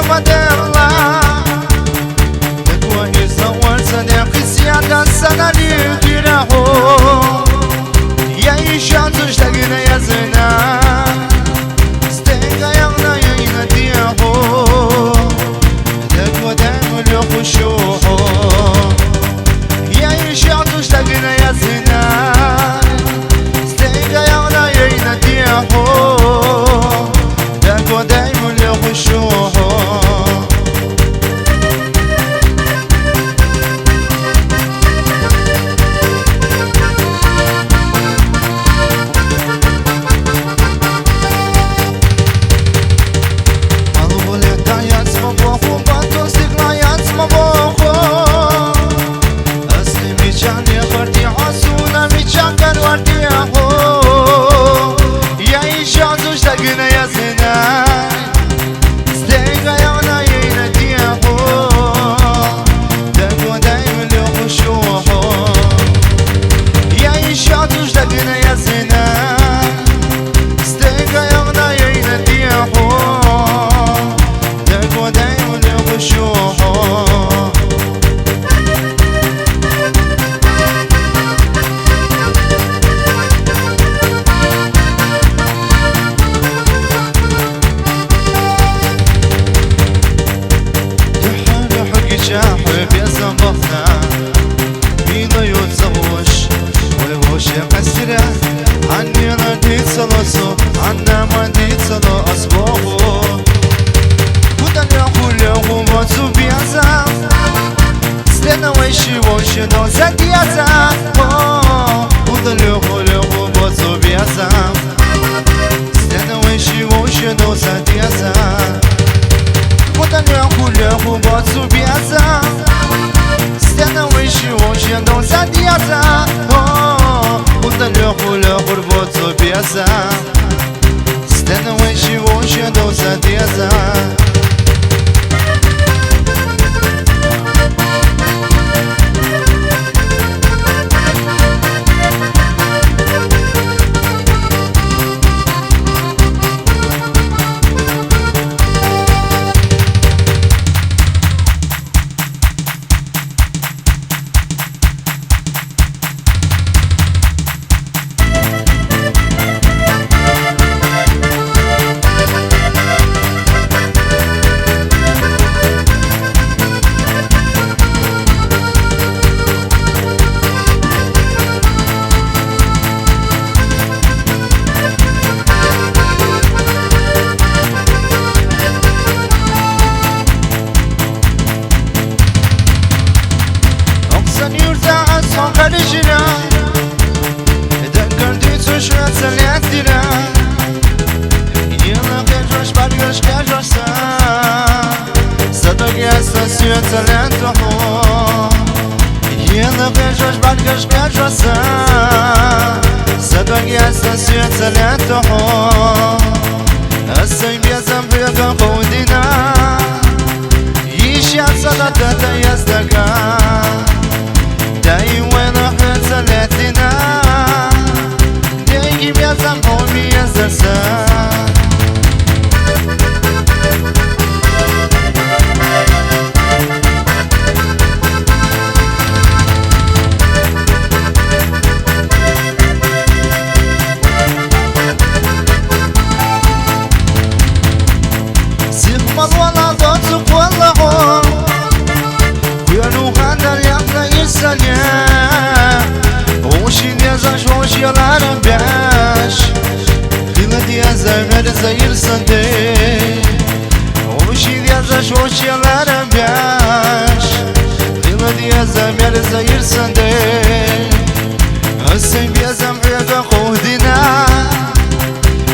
مدرلا تكوى يزور سنة قسيادة سنة ليديره يا إيشان تشتاقنا يا زنا ستيقا يغنى يناديه تكوى دايما يخشوه يا إيشان تشتاقنا يا زنا ستيقا يغنى يناديه تكوى دايما يخشوه عني رديت صلصو عنا ما ديت صلو أصبوغو كودن يقول يوم واتسو بيازا ستنا ويشي وشي نو زديازا كودن يقول يوم واتسو بيازا ستنا ويشي وشي نو زديازا كودن يقول يوم واتسو بيازا ستنا ويشي وشي نو زديازا كودن يقول غربوتو بيازا ستنا ويشي وشي نو زديازا خرجنا دقردي تشوت سلاتنا يلا كجوش بالجوش كجوشا صدق يا سوت سلاتو يلا كجوش بالجوش كجوشا صدق يا سوت سلاتو السيم يا زنبيك قودنا يشيع صلاة يزدقا داي وين رحت سلاتنا داي يا زنبومي يا زرسا سيخمض ولا ضوتك ولا غور ويانو غادر يقنا يسالي وشي نيزاش وشي العالم باش خيلت يا زمر زير سندي وشي نيزاش وشي العالم باش خيلت يا زمر زير سندي السيم يا زمر قودنا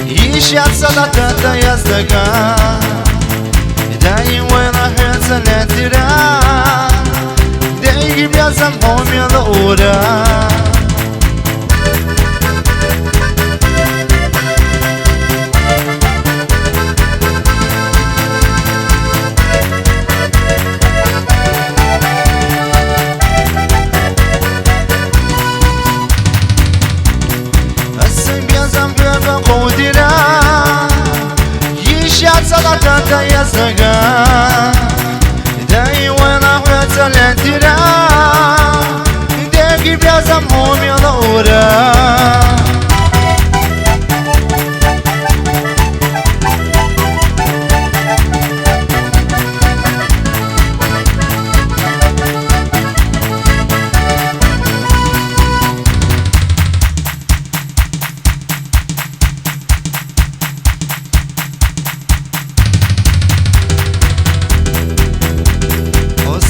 يشيع صلاة يزدقا داي وين راح سلاتنا داي يا زمهم يا ضورا السيم يا زمهم قودنا يشيع صلاة يزدقا لازم هم يضورا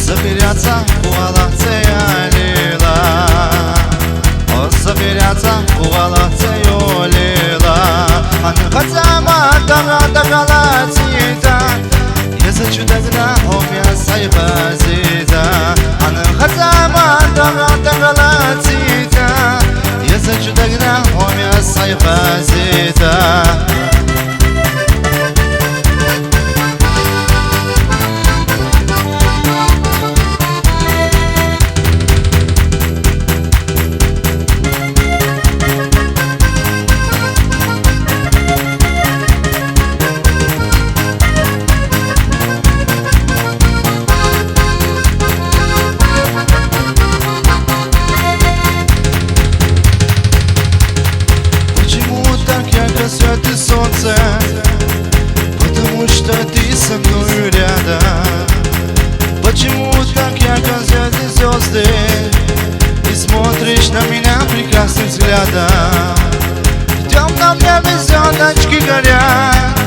Заберется кувалацея лила, заберется кувалацея лила. Аны хатама дага цита, если чудогна омя сайбазита. Аны хатама дага цита, если чудогна омя сайбазита. Светит солнце, потому что ты со мной рядом. Почему так ярко светят звезды и смотришь на меня прекрасным взглядом? В темном небе звездочки горят,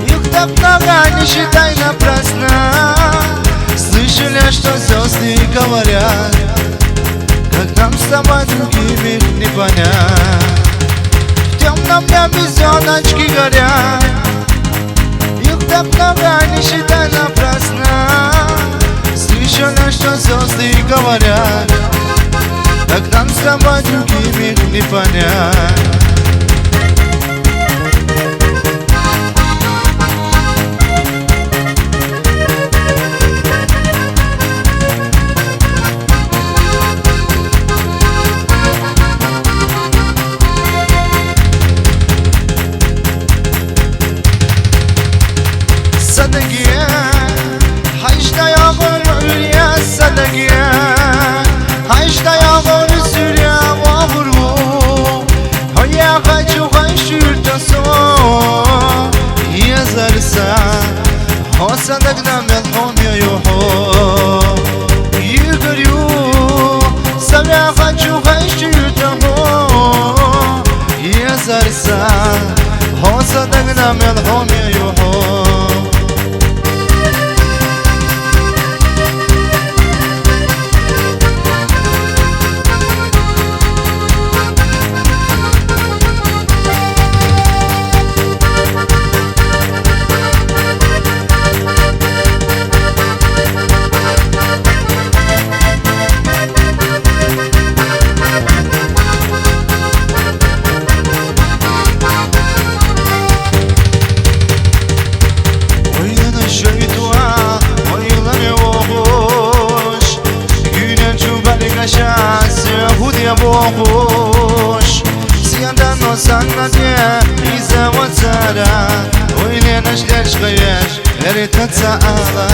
их так много, не считай напрасно. Слышали, что звезды говорят, как нам с тобой другими не понять. В темном небе звездочки горят, их так много, не считай напрасно. Слышали, что звезды говорят, как нам с тобой другими не понять. صدقيا حيشتا يا غور يا صدقيا حيشتا يا غور سوريا وغرو هيا خاچو خايشور تسو يا زرسا هو صدقنا من هم يوحو يغريو سبع خاچو خايشور تسو يا زرسا هو صدقنا من هم يوحو Boş Siyandan o sana diye İza vatsara Oyle naşler çıkayır Eri tatsaala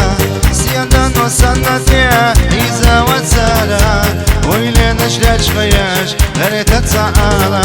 Siyandan o sana diye İza vatsara Oyle naşler çıkayır Eri tatsaala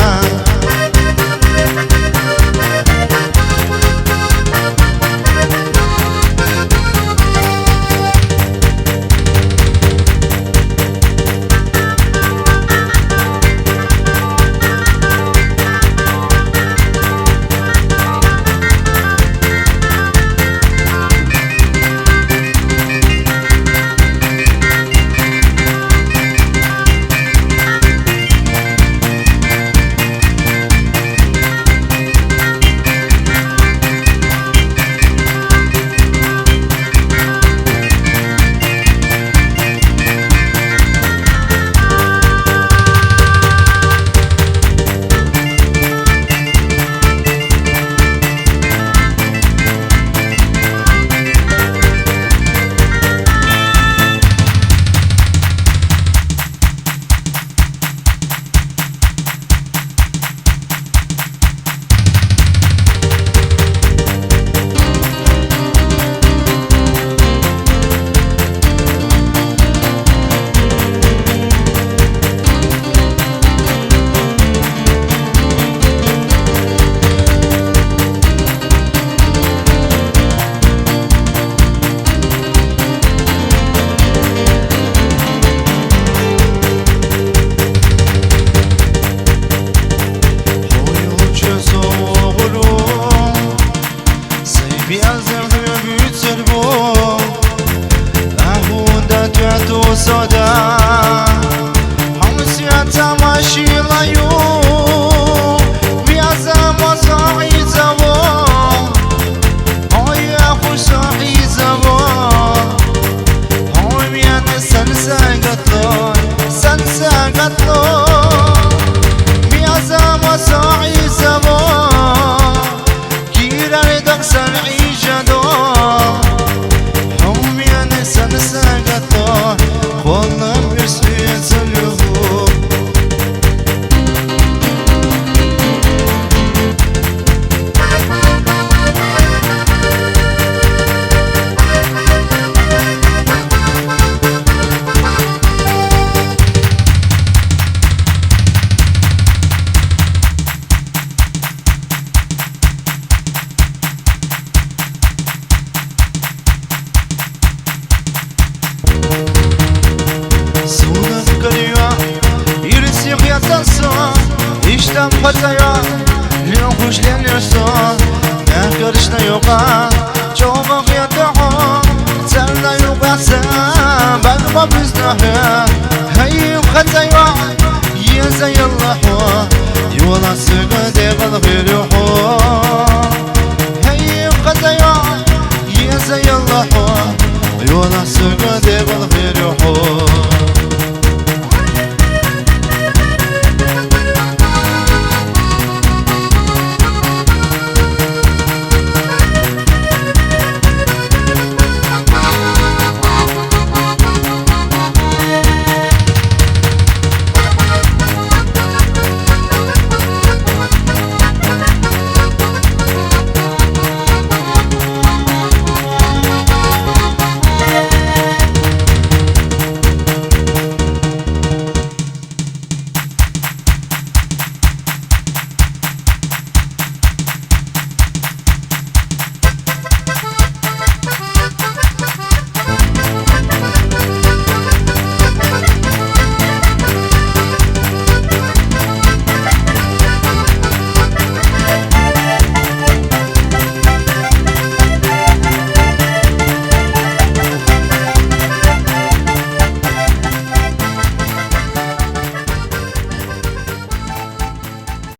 soda Hamsiyata maşilayu Biyaza maza'i zavo Oya khusa'i zavo Homiyana sansa gatloy Sansa gatloy Biyaza maza'i zavo Kirar daksan ijado Homiyana sansa gatloy Kollar bir suya salluhu İşten pataya Lyon kuşlanıyorsun Ne karışta yoka Çoğuk yatağa Serna yokasa Bakma biznaha Hayım kataya Yeza yallahu Yola sıkı deva